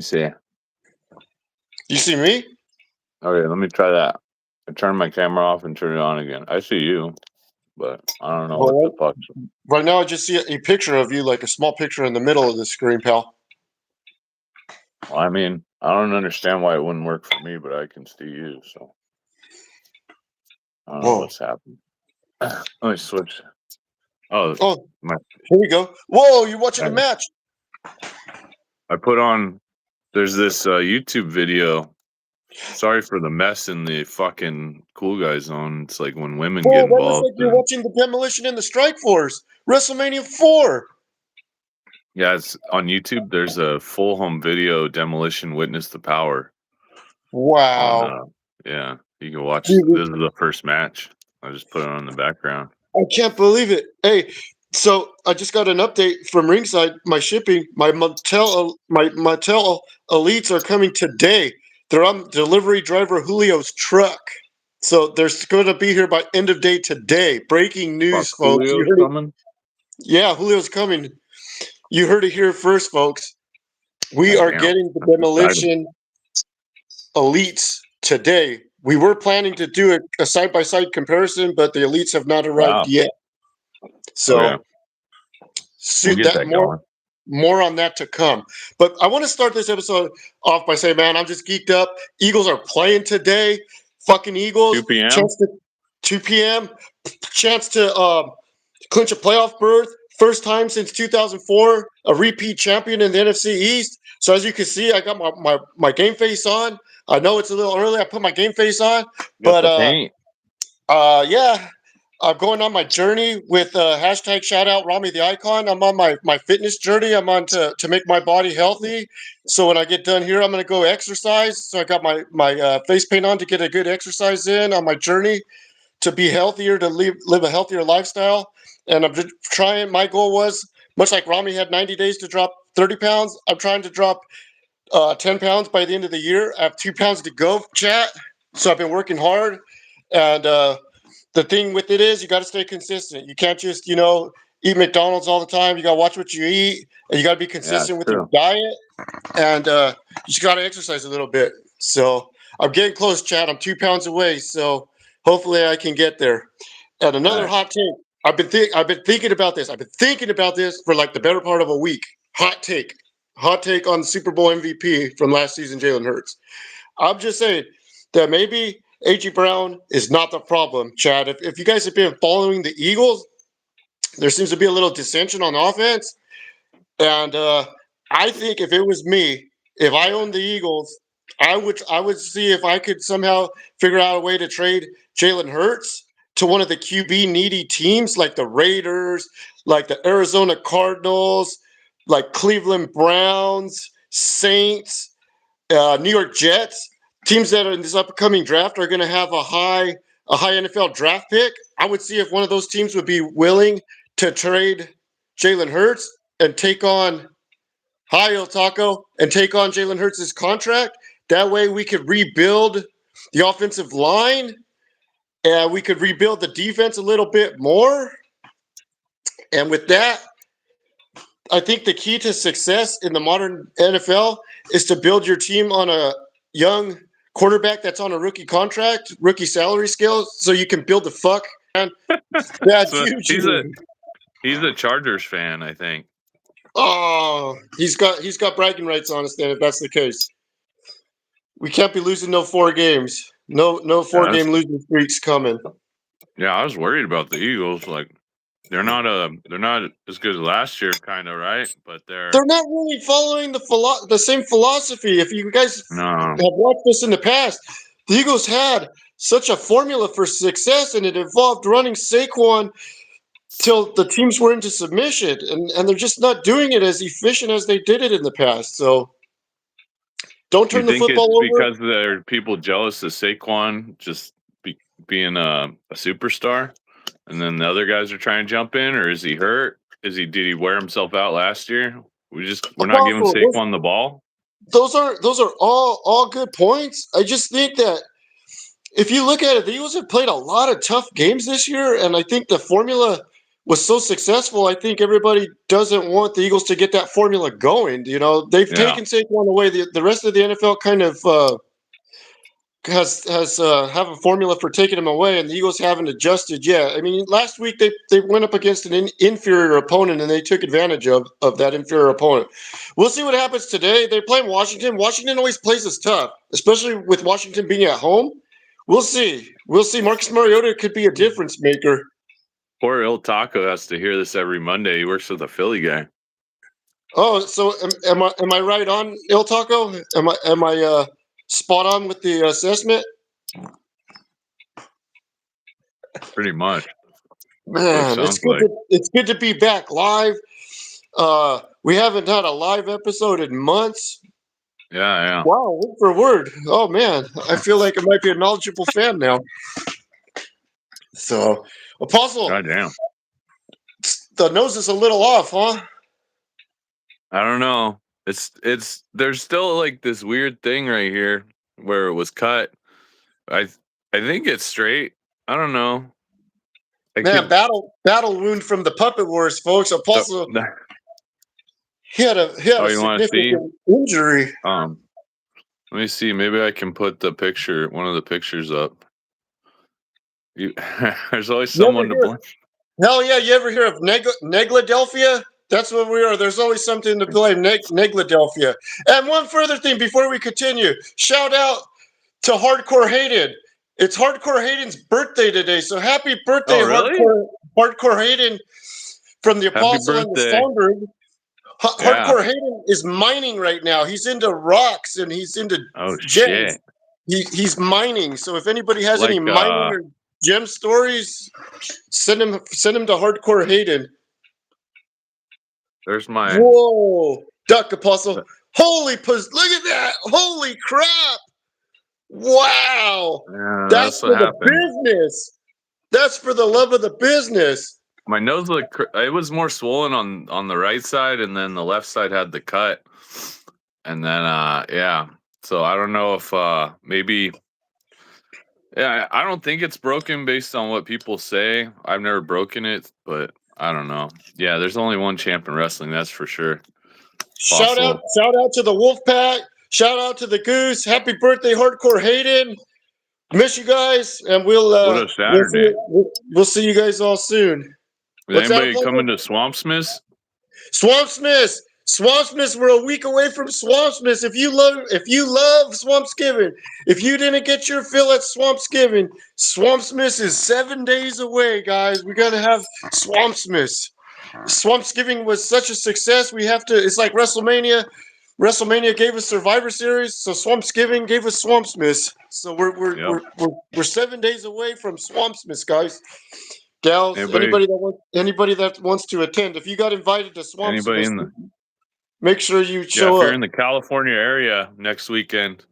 See. You see me? Okay, let me try that. I turn my camera off and turn it on again. I see you, but I don't know what the fuck. Right now, I just see a picture of you, like a small picture in the middle of the screen, pal. Well, I mean, I don't understand why it wouldn't work for me, but I can see you, so I don't know what's happening. Let me switch. Oh, here we go. Whoa, you're watching a match. I put on. There's this YouTube video. Sorry for the mess in the fucking Cool Guy Zone. It's like when women get involved. That looks like you're watching the Demolition in the Strike Force, WrestleMania 4. Yeah, it's on YouTube. There's a full home video, Demolition Witness the Power. Wow. Yeah, you can watch. This is the first match. I just put it on the background. I can't believe it. Hey, so I just got an update from Ringside. My shipping, my Mattel Elites are coming today. They're on delivery driver Julio's truck. So they're going to be here by end of day today. Breaking news, folks. Julio's coming? Yeah, Julio's coming. You heard it here first, folks. We are getting the Demolition Elites today. We were planning to do a side-by-side comparison, but the Elites have not arrived yet. So, more on that to come. But I want to start this episode off by saying, man, I'm just geeked up. Eagles are playing today. Fucking Eagles. 2 p.m. 2 p.m. Chance to clinch a playoff berth. First time since 2004, a repeat champion in the NFC East. So as you can see, I got my game face on. I know it's a little early. I put my game face on, but yeah, I'm going on my journey with hashtag shout out Rami the Icon. I'm on my fitness journey. I'm on to make my body healthy. So when I get done here, I'm going to go exercise. So I got my face paint on to get a good exercise in on my journey to be healthier, to live a healthier lifestyle. And I'm just trying. My goal was, much like Rami had 90 days to drop 30 pounds, I'm trying to drop 10 pounds by the end of the year. I have 2 pounds to go, chat. So I've been working hard. And the thing with it is you got to stay consistent. You can't just, eat McDonald's all the time. You got to watch what you eat. And you got to be consistent with your diet. And you just got to exercise a little bit. So I'm getting close, chat. I'm 2 pounds away. So hopefully I can get there. And another hot take. I've been thinking about this. I've been thinking about this for like the better part of a week. Hot take on the Super Bowl MVP from last season, Jalen Hurts. I'm just saying that maybe A.J. Brown is not the problem, Chad. If you guys have been following the Eagles, there seems to be a little dissension on offense. And I think if it was me, if I owned the Eagles, I would see if I could somehow figure out a way to trade Jalen Hurts to one of the QB needy teams like the Raiders, like the Arizona Cardinals, like Cleveland Browns, Saints, New York Jets, teams that are in this upcoming draft are going to have a high NFL draft pick. I would see if one of those teams would be willing to trade Jalen Hurts and take on Jalen Hurts' contract. That way we could rebuild the offensive line and we could rebuild the defense a little bit more. And with that, I think the key to success in the modern NFL is to build your team on a young quarterback that's on a rookie contract, rookie salary scale, so you can build the fuck. That's he's a Chargers fan, I think. Oh, he's got bragging rights on us then, if that's the case. We can't be losing no 4 games. No 4-game losing streaks coming. Yeah, I was worried about the Eagles. Like they're not as good as last year, kind of, right? But they're not really following the same philosophy. If you guys have watched this in the past, the Eagles had such a formula for success, and it involved running Saquon till the teams were into submission, and they're just not doing it as efficient as they did it in the past. So don't turn the football over. Because there are people jealous of Saquon just being a superstar, and then the other guys are trying to jump in, or is he hurt? Did he wear himself out last year? We're not giving Saquon the ball. Those are all good points. I just think that if you look at it, the Eagles have played a lot of tough games this year, and I think the formula was so successful, I think everybody doesn't want the Eagles to get that formula going. You know, they've Yeah. taken Saquon away. The rest of the NFL kind of has have a formula for taking him away, and the Eagles haven't adjusted yet. I mean, last week they went up against an inferior opponent, and they took advantage of that inferior opponent. We'll see what happens today. They're playing Washington. Washington always plays us tough, especially with Washington being at home. We'll see. We'll see. Marcus Mariota could be a difference maker. Poor Il Taco has to hear this every Monday. He works with a Philly guy. Oh, so am I right on Il Taco? Am I spot on with the assessment? Pretty much. Man, it's good. Like. It's good to be back live. We haven't had a live episode in months. Yeah. Wow, word for word. Oh man, I feel like I might be a knowledgeable fan now. So, Apostle, Goddamn. the nose is a little off, huh? I don't know. It's there's still like this weird thing right here where it was cut. I think it's straight. I don't know. Man, battle wound from the Puppet Wars, folks. Apostle, he had a significant injury. Let me see. Maybe I can put one of the pictures up. There's always someone to blame. Hell yeah! You ever hear of Negladelphia? That's what we are. There's always something to blame. Negladelphia. And one further thing before we continue. Shout out to Hardcore Hayden. It's Hardcore Hayden's birthday today, so happy birthday, really? Hardcore Hayden from the Apostle and the Songbird. Hardcore Hayden is mining right now. He's into rocks and he's into gems. Shit. He's mining. So if anybody has any mining or gem stories, send him to Hardcore Hayden. There's my duck Apostle. Holy look at that! Holy crap! Wow, that's for the business. That's for the love of the business. My nose it was more swollen on the right side, and then the left side had the cut, and then So I don't know if maybe. Yeah, I don't think it's broken based on what people say. I've never broken it, but I don't know. Yeah, there's only one champ in wrestling, that's for sure. Shout out to the Wolfpack. Shout out to the Goose. Happy birthday, Hardcore Hayden. Miss you guys, and we'll see you guys all soon. Is anybody coming to Swamp Smiths? Swampsmiths, we're a week away from Swampsmiths. If you love Swampsgiving, if you didn't get your fill at Swampsgiving, Swampsmiths is 7 days away, guys. We gotta have Swampsmiths. Swampsgiving was such a success. We have to. It's like WrestleMania. WrestleMania gave us Survivor Series, so Swampsgiving gave us Swampsmiths. So we're 7 days away from Swampsmiths, guys. Gals, anybody that wants to attend. If you got invited to Swampsmiths, make sure you show up. If you're in the California area next weekend,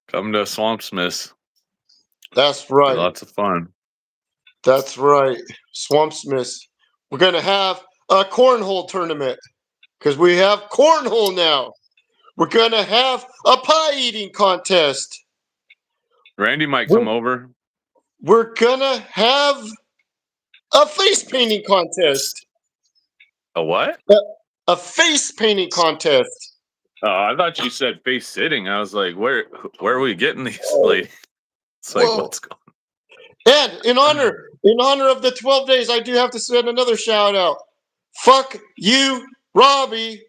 come to Swampsmiths. That's right. Lots of fun. That's right. Swampsmiths. We're going to have a cornhole tournament because we have cornhole now. We're going to have a pie eating contest. Randy might come over. We're going to have a face painting contest. A what? A face painting contest. Oh, I thought you said face sitting. I was like, where are we getting these? It's like, what's going on? And in honor of the 12 days, I do have to send another shout out. Fuck you, Robbie.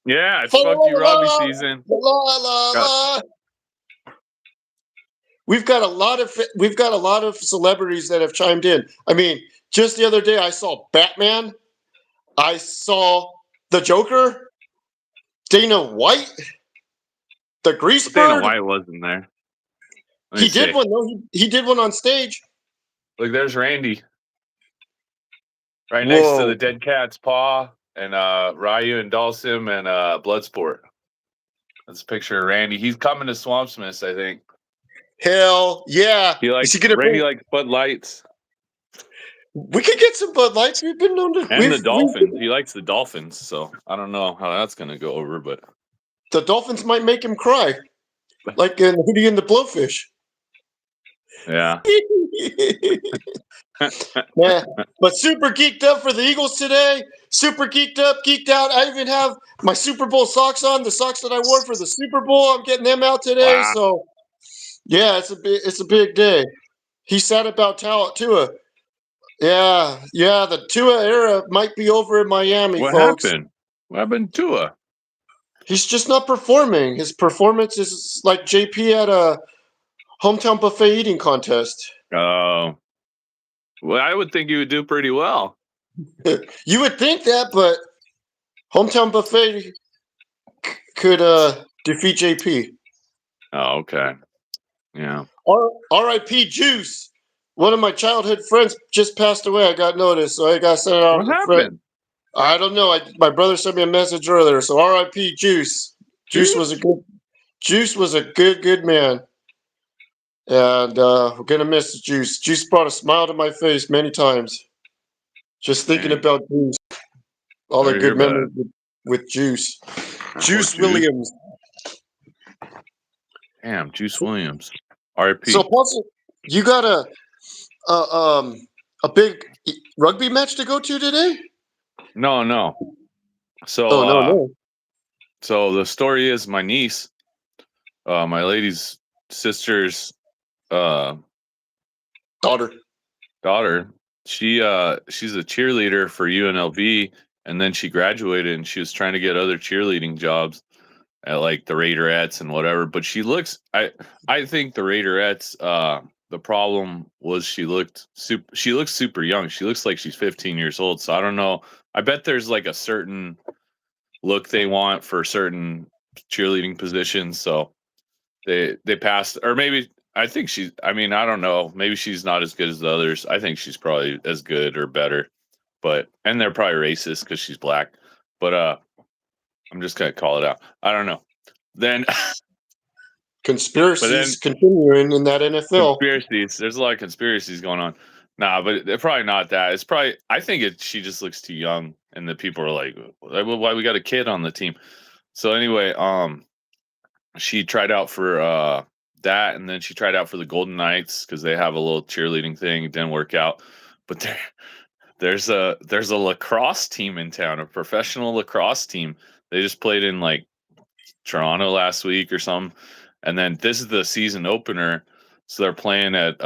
Yeah, it's fuck you, Robbie season. We've got a lot of celebrities that have chimed in. I mean, just the other day I saw Batman. I saw the Joker. Dana White. The Grease Bird. Dana White wasn't there. He did one though. He did one on stage. Look, there's Randy. Right next to the dead cat's paw and Ryu and Dalsim and Bloodsport. That's a picture of Randy. He's coming to Swampsmiths, I think. Hell yeah. Randy likes Bud Lights. We could get some Bud Lights. We've been known to. And the Dolphins. He likes the Dolphins, so I don't know how that's going to go over, but the Dolphins might make him cry, like in Hootie and the Blowfish. Yeah. Yeah, but super geeked up for the Eagles today. Super geeked up, geeked out. I even have my Super Bowl socks on, the socks that I wore for the Super Bowl. I'm getting them out today. Wow. So yeah, it's a big day. He's sad about Tua. Yeah, the Tua era might be over in Miami, What folks. happened? What happened to her? He's just not performing. His performance is like JP at a hometown buffet eating contest. Oh. Well, I would think you would do pretty well. You would think that, but hometown buffet could defeat JP. Oh, okay. Yeah. R.I.P. Juice. One of my childhood friends just passed away. I got notice, so I got sent it out What to the friend. happened? I don't know. My brother sent me a message earlier. So R.I.P. Juice. Juice was a good man. And we're gonna miss Juice. Juice brought a smile to my face many times. Just thinking Dang. about Juice. All the Sorry to hear good about memories with Juice. it. Juice Poor Williams. Damn, Juice Williams. R.I.P. So Apostle, you got a big rugby match to go to today? No. So Oh no. so the story is my niece, my lady's sister's Daughter. she's a cheerleader for UNLV, and then she graduated and she was trying to get other cheerleading jobs at like the Raiderettes and whatever. But I think the Raiderettes, the problem was she looks super young. She looks like she's 15 years old. So I don't know. I bet there's like a certain look they want for certain cheerleading positions. So they passed, or maybe I think she's. I mean, I don't know. Maybe she's not as good as the others. I think she's probably as good or better. And they're probably racist because she's black. But I'm just gonna call it out. I don't know. Then, Conspiracies continuing in that NFL. conspiracies. There's a lot of conspiracies going on. Nah, but they're probably not that. It's probably. I think she just looks too young, and the people are like, "Why we got a kid on the team?" So anyway, she tried out for that, and then she tried out for the Golden Knights because they have a little cheerleading thing. It didn't work out, but there's a lacrosse team in town, a professional lacrosse team. They just played in like Toronto last week or something, and then this is the season opener. So they're playing at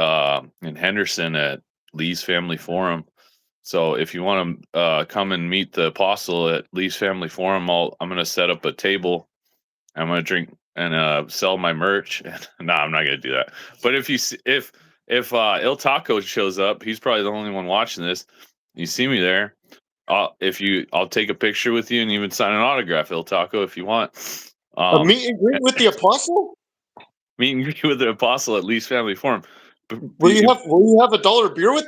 in Henderson at Lee's Family Forum. So if you want to come and meet the Apostle at Lee's Family Forum, I'm gonna set up a table. I'm gonna drink and sell my merch. No, I'm not gonna do that. But if Il Taco shows up, he's probably the only one watching this. You see me there. I'll take a picture with you and even sign an autograph, Il Taco, if you want. A meet and greet with the Apostle? Meet and greet with the Apostle at Lee's Family Forum. Will you have $1 beer with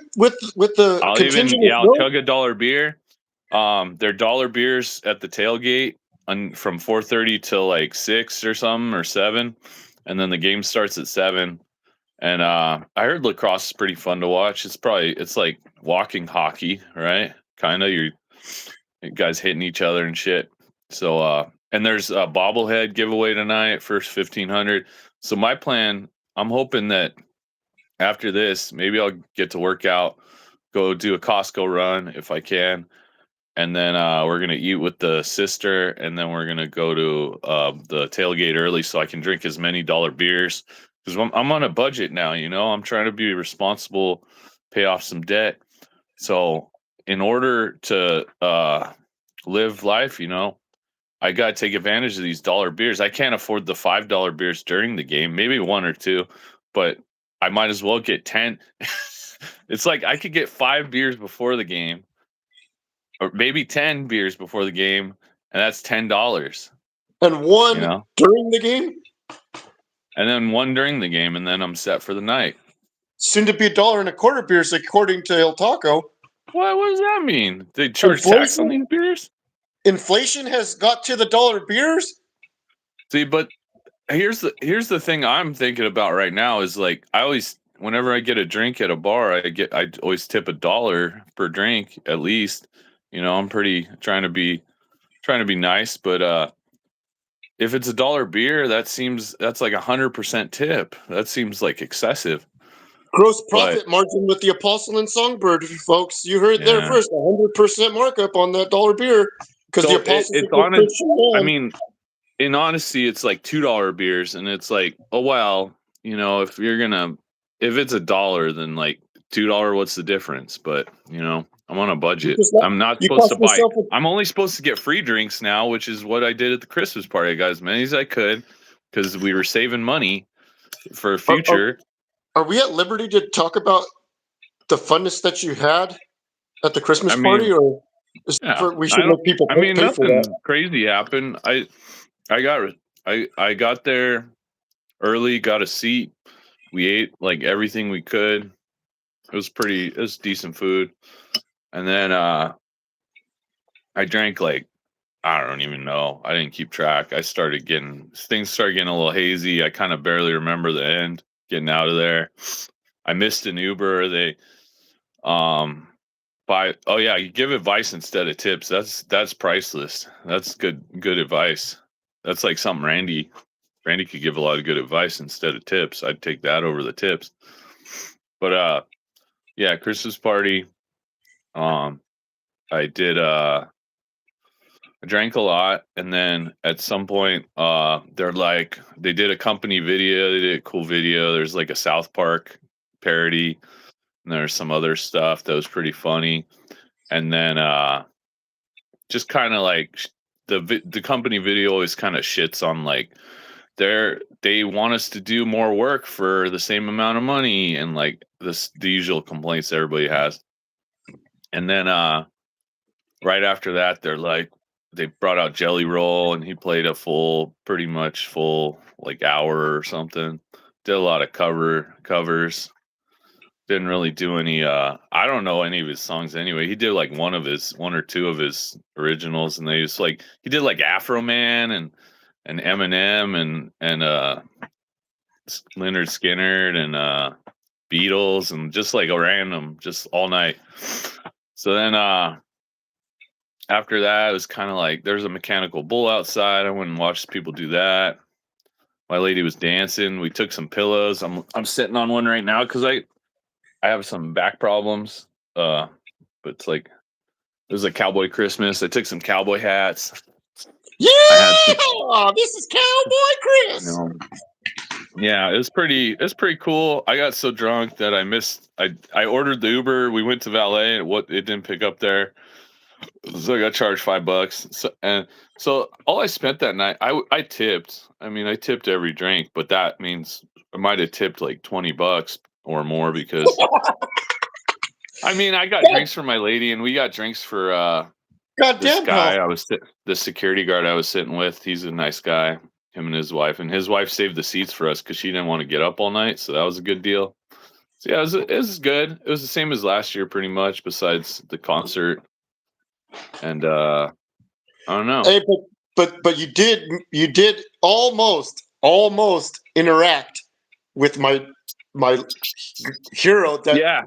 the contingent? I'll chug $1 beer. They're dollar beers at the tailgate from 4:30 till like 6 or something or 7, and then the game starts at 7. And I heard lacrosse is pretty fun to watch. It's like walking hockey, right? Kind of, you guys hitting each other and shit. So and there's a bobblehead giveaway tonight, first 1,500. So my plan, I'm hoping that after this, maybe I'll get to work out, go do a Costco run if I can, and then we're gonna eat with the sister, and then we're gonna go to the tailgate early so I can drink as many dollar beers because I'm on a budget now. I'm trying to be responsible, pay off some debt. So in order to live life, I got to take advantage of these dollar beers. I can't afford the $5 beers during the game, maybe one or two, but I might as well get 10. It's like I could get 5 beers before the game, or maybe 10 beers before the game, and that's $10. And one during the game? And then one during the game, and then I'm set for the night. Soon to be $1.25 beers, according to Il Taco. What does that mean? They charge tax on these beers? Inflation has got to the dollar beers? See, but here's the thing I'm thinking about right now is like whenever I get a drink at a bar, I always tip $1 per drink at least. I'm pretty trying to be nice, but if it's $1 beer, that's like 100% tip. That seems like excessive. Gross But profit margin with the Apostle and Songbird, folks. You heard it there yeah, first. 100% markup on that dollar beer because the so Apostle's a it's good on it. Christian I man. mean, in honesty, it's like $2 beers, and it's like, oh well, if it's $1, then like $2, what's the difference? But I'm on a budget. I'm not You supposed cost to buy. yourself a. I'm only supposed to get free drinks now, which is what I did at the Christmas party. I got as many as I could because we were saving money for Are, are, future. are we at liberty to talk about the funness that you had at the Christmas I party, mean, or yeah, we I should don't. let people I mean, pay for that? nothing crazy happened. I got there early, got a seat. We ate like everything we could. It was decent food. And then I drank like, I don't even know. I didn't keep track. Things started getting a little hazy. I kind of barely remember the end getting out of there. I missed an Uber. They you give advice instead of tips. That's priceless. That's good advice. That's like something Randy could give a lot of good advice instead of tips. I'd take that over the tips. But yeah, Christmas party. I did I drank a lot, and then at some point they did a company video, they did a cool video. There's like a South Park parody, and there's some other stuff that was pretty funny. And then just kind of like the company video always kind of shits on like they want us to do more work for the same amount of money, and like the usual complaints everybody has. And then right after that, they brought out Jelly Roll, and he played pretty much full like hour or something. Did a lot of covers. Didn't really do any. I don't know any of his songs anyway. He did like one or two of his originals, and he did like Afro Man and Eminem and Leonard Skinner and Beatles, and just like a random, just all night. So then after that, it was kind of like there's a mechanical bull outside. I went and watched people do that. My lady was dancing. We took some pillows. I'm sitting on one right now because I have some back problems. But it's like it was a cowboy Christmas. I took some cowboy hats. Yeah, this is Cowboy Chris. Yeah, it was pretty cool. I got so drunk that I ordered the Uber. We went to valet, and it didn't pick up there. So I got charged $5. So all I spent that night, I tipped. I mean, I tipped every drink, but that means I might have tipped like $20 or more because I mean, I got drinks for my lady, and we got drinks for this Goddamn, guy pal. the security guard I was sitting with. He's a nice guy. Him and his wife saved the seats for us because she didn't want to get up all night, so that was a good deal. So yeah, it was good. It was the same as last year, pretty much, besides the concert. And I don't know. Hey, but you did almost interact with my hero that Yeah,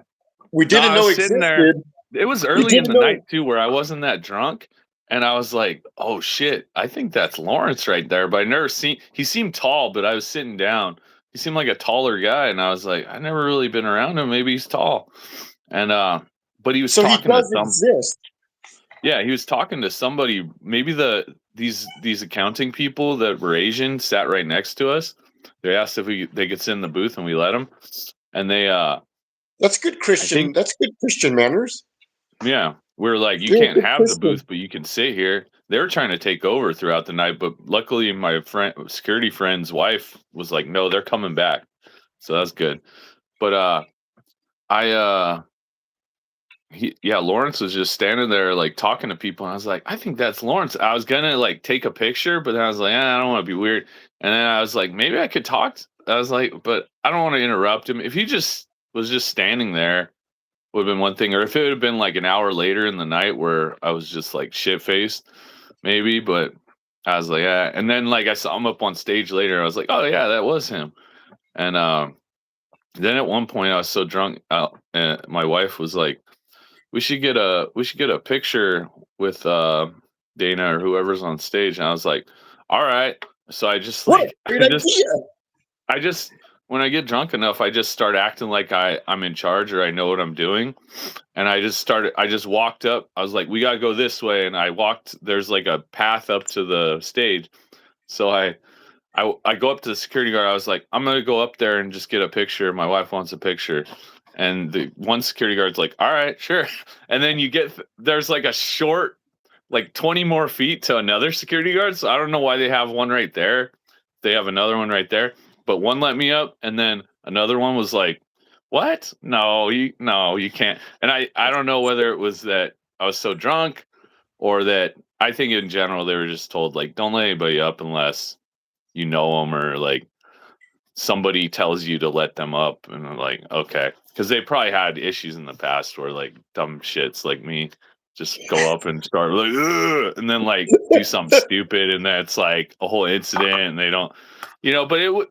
we didn't I know was sitting there. existed. It was We early in didn't the know. night too, where I wasn't that drunk, and I was like, "Oh shit, I think that's Lawrence right there." But I never seen. He seemed tall, but I was sitting down. He seemed like a taller guy, and I was like, "I never really been around him. Maybe he's tall." And but he was So he talking to does some. exist. Yeah, he was talking to somebody. Maybe these accounting people that were Asian sat right next to us. They asked if they could sit in the booth, and we let them. And they That's good I Christian. think That's good Christian manners. yeah, we're like, you You're a can't good have the Christian. booth, but you can sit here. They were trying to take over throughout the night, but luckily my security friend's wife was like, no, they're coming back. So that's good. But Lawrence was just standing there like talking to people, and I was like, I think that's Lawrence. I was gonna like take a picture, but then I was like, I don't want to be weird. And then I was like, maybe I could talk. I was like, but I don't want to interrupt him. If he just was just standing there, would have been one thing, or if it had been like an hour later in the night where I was just like shit faced, maybe. But I was like, yeah. And then like I saw him up on stage later. I was like, oh yeah, that was him. And then at one point I was so drunk, and my wife was like, we should get a picture with Dana or whoever's on stage. And I was like, all right. So I just What a like great idea. I just when I get drunk enough, I just start acting like I'm in charge or I know what I'm doing. And I just walked up. I was like, we got to go this way. And I walked, there's like a path up to the stage. So I go up to the security guard. I was like, I'm going to go up there and just get a picture. My wife wants a picture. And the one security guard's like, all right, sure. And then there's like a short, like 20 more feet to another security guard. So I don't know why they have one right there. They have another one right there. But one let me up, and then another one was like, "What? No, you can't." And I don't know whether it was that I was so drunk, or that I think in general they were just told like, "Don't let anybody up unless you know them," or like somebody tells you to let them up, and I'm like, okay, because they probably had issues in the past where like dumb shits like me just go up and start like, "Ugh," and then like do something stupid, and that's like a whole incident, and they don't, But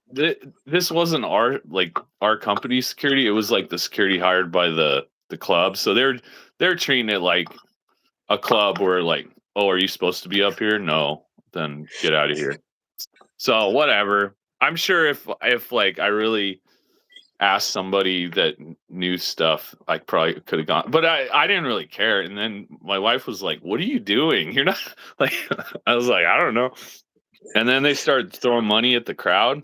this wasn't our company security. It was like the security hired by the club, so they're treating it like a club where like, oh, are you supposed to be up here? No, then get out of here. So whatever. I'm sure if like I really asked somebody that knew stuff, I probably could have gone. But I didn't really care. And then my wife was like, "What are you doing? You're not like." I was like, "I don't know." And then they started throwing money at the crowd,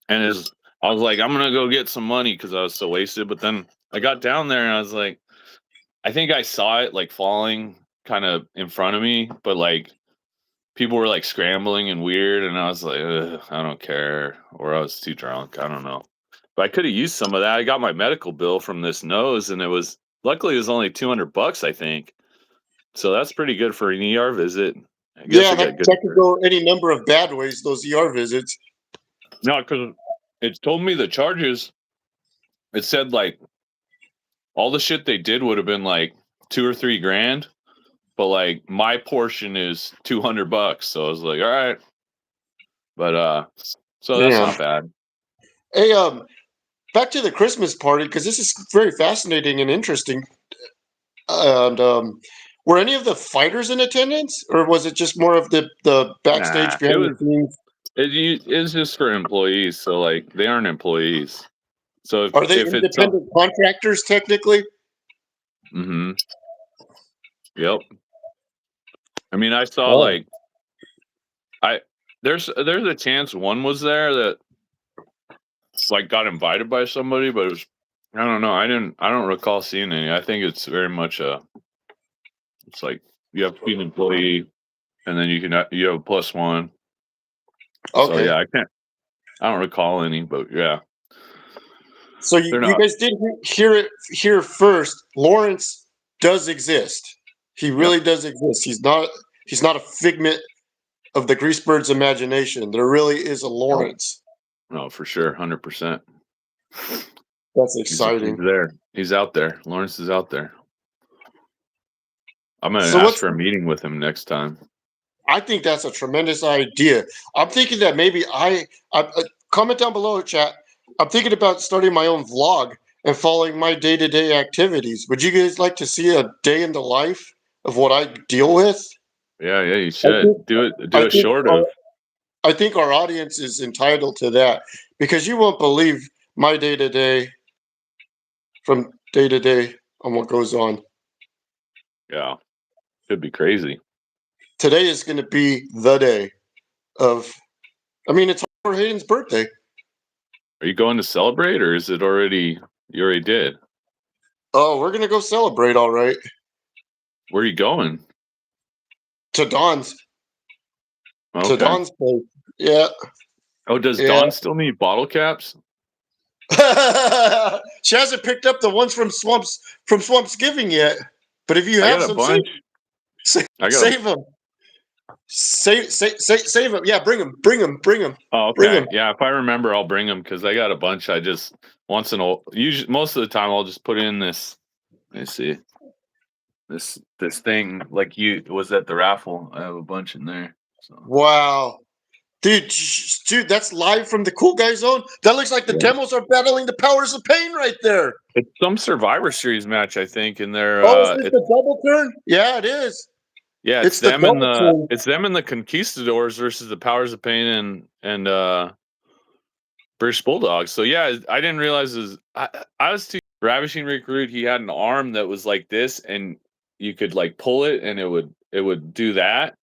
and I was like, "I'm gonna go get some money" because I was so wasted. But then I got down there and I was like, I think I saw it like falling kind of in front of me, but like people were like scrambling and weird, and I was like, "Ugh, I don't care," or I was too drunk. I don't know, but I could have used some of that. I got my medical bill from this nose, and luckily it was only $200, I think. So that's pretty good for an ER visit. I guess Yeah, I got good. that could go any number of bad ways. Those ER visits. No, because it told me the charges. It said like all the shit they did would have been like 2 or 3 grand, but like my portion is $200. So I was like, all right, but so that's Yeah. not bad. Hey, back to the Christmas party because this is very fascinating and interesting. And were any of the fighters in attendance, or was it just more of the Nah, backstage it behind the was scenes? it's just for employees. So like they aren't employees. So Are they if it's some, independent contractors technically? mm-hmm, yep. I mean, I saw Oh, like I there's a chance one was there that like got invited by somebody, but it was, I don't know. I don't recall seeing any. I think it's very much it's like you have to be an employee, and then you have a +1. So okay. yeah, I don't recall any, but yeah, So they're you not. guys did hear it here first. Lawrence does exist. He Yep. really does exist. He's not a figment of the Greasebird's imagination. There really is a No, Lawrence. no, for sure, 100%. That's He's exciting. there. He's out there. Lawrence is out there. I'm gonna So ask what's for a meeting with him next time. I think that's a tremendous idea. I'm thinking that maybe comment down below, chat. I'm thinking about starting my own vlog and following my day-to-day activities. Would you guys like to see a day in the life of what I deal with? Yeah, yeah, you I think should do it. I Do it think short our, of. I think our audience is entitled to that because you won't believe my day-to-day from day to day on what goes on. Yeah, could be crazy. Today is going to be the day of. I mean, it's our Hayden's birthday. Are you going to celebrate, or is it already? You already did. Oh, we're gonna go celebrate, all right. Where are you going? To Don's, to Okay. Don's place. Yeah, Oh, does yeah. Dawn still need bottle caps? She hasn't picked up the ones from Swamp's Giving yet. But if you I have got a some, bunch. I got a. save them. Save them. Yeah, bring them, Oh, bring them. okay. Yeah, if I remember, I'll bring them because I got a bunch. I just once in a usually most of the time I'll just put in this. Let me see this thing like you was at the raffle. I have a bunch in there. So Wow, dude, that's live from the Cool Guy Zone. That looks like the yeah, demos are battling the powers of pain right there. it's some Survivor Series match I think, and they're Oh, is this the double turn? Yeah, it is. yeah, It's the double turn. it's them and the Conquistadors versus the Powers of Pain and British Bulldogs. So yeah, I didn't realize I was too Ravishing Recruit. He had an arm that was like this, and you could like pull it, and it would do that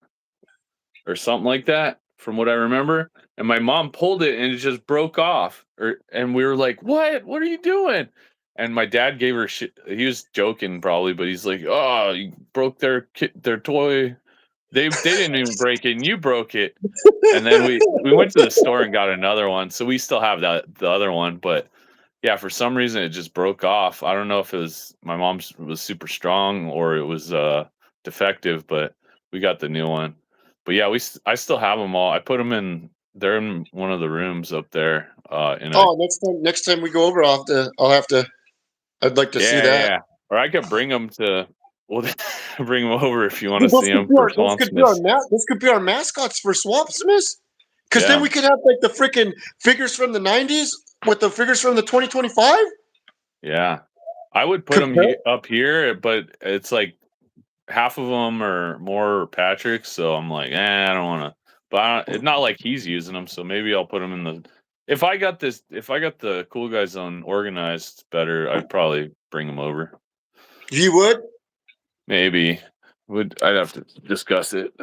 or something like that, from what I remember. And my mom pulled it, and it just broke off. And we were like, "What? What are you doing?" And my dad gave her shit. He was joking probably, but he's like, "Oh, you broke their toy. They didn't even break it, and you broke it." And then we went to the store and got another one, so we still have the other one. But yeah, for some reason it just broke off. I don't know if it was my mom's was super strong or it was defective, but we got the new one. But yeah, I still have them all. I put them in. They're in one of the rooms up there. Next time we go over, I'd like to see that. Yeah. Or I could bring them to. Well, bring them over if you want to Dude, see them for Swamp Smiths. This could be our mascots for Swamp Smiths. Because Yeah. then we could have like the freaking figures from the 90s with the figures from the 2025. Yeah. I would put them up here, but it's like half of them are more Patrick's, so I'm like, I don't want to. But it's not like he's using them, so maybe I'll put them in the. If I got the Cool Guy Zone organized better, I'd probably bring them over. You would? Maybe I'd have to discuss it,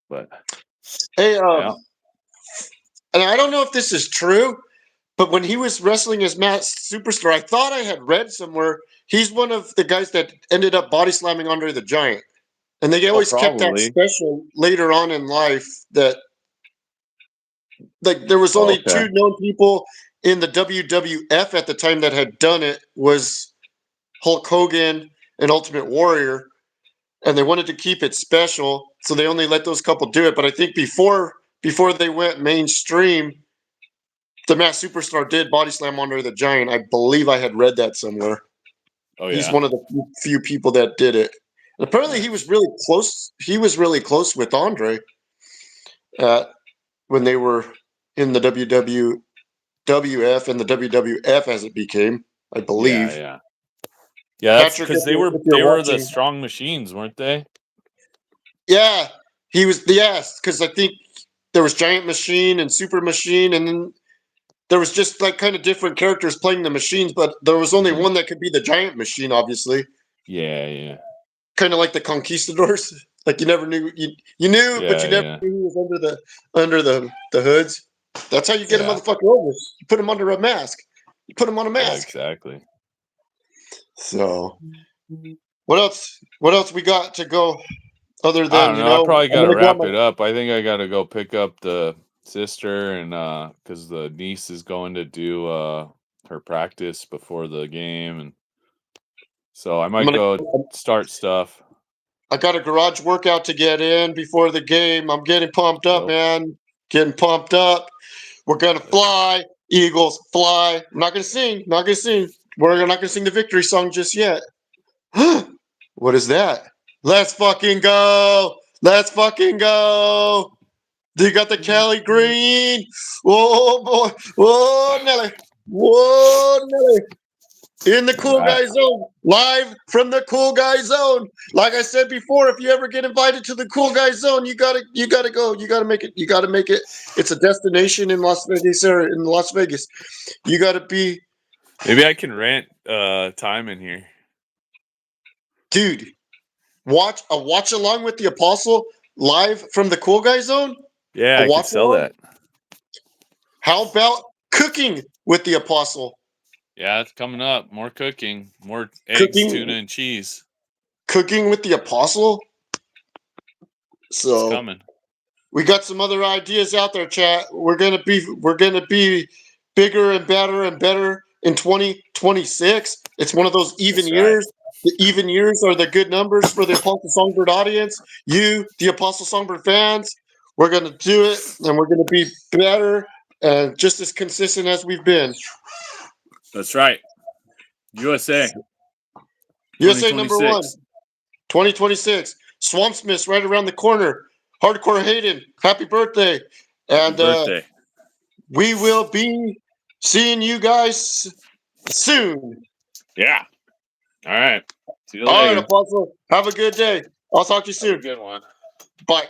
but hey, and I don't know if this is true, but when he was wrestling as Matt Superstar, I thought I had read somewhere he's one of the guys that ended up body slamming Andre the Giant. And they always kept that special later on in life that like there was only two known people in the WWF at the time that had done it was Hulk Hogan and Ultimate Warrior. And they wanted to keep it special, so they only let those couple do it. But I think before they went mainstream, the Masked Superstar did body slam Andre the Giant. I believe I had read that somewhere. Oh, yeah. He's one of the few people that did it. And apparently, he was really close. He was really close with Andre when they were in the WWF and the WWF as it became, I believe. Yeah. Yeah, that's because they were the Strong Machines, weren't they? Yeah, he was. Yes, because I think there was Giant Machine and Super Machine, and then there was just like kind of different characters playing the machines, but there was only one that could be the Giant Machine, obviously. Yeah. Kind of like the Conquistadors. Like you never knew you knew, but you never knew he was under the hoods. That's how you get a motherfucker over. You put him under a mask. You put him on a mask. Yeah, exactly. So, what else? What else we got to go? Other than I probably got to wrap it up. I think I got to go pick up the sister, and because the niece is going to do her practice before the game, and so I might go start stuff. I got a garage workout to get in before the game. I'm getting pumped up, man. Getting pumped up. We're gonna fly, Eagles fly. I'm not gonna sing. We're not gonna sing the victory song just yet. What is that? Let's fucking go. Let's fucking go. You got the Cali Green. Whoa, boy. Whoa, Nelly. Whoa, Nelly. In the Cool Guy Zone. Live from the Cool Guy Zone. Like I said before, if you ever get invited to the Cool Guy Zone, you gotta go. You gotta make it. It's a destination in Las Vegas. You gotta be. Maybe I can rent time in here. Dude, watch along with the Apostle live from the Cool Guy Zone. Yeah, I could sell that. How about cooking with the Apostle? Yeah, it's coming up. More cooking, more eggs, tuna, and cheese. Cooking with the Apostle. So it's coming. We got some other ideas out there, chat. We're gonna be bigger and better in 2026. It's one of those even years. The even years are the good numbers for the Apostle Songbird audience. You, the Apostle Songbird fans, we're going to do it, and we're going to be better and just as consistent as we've been. That's right. USA. USA number 1. 2026. Swamp Smiths right around the corner. Hardcore Hayden, happy birthday. And we will be seeing you guys soon. Yeah. All right. See you later. All right, Apostle. Have a good day. I'll talk to you soon. Have a good one. Bye.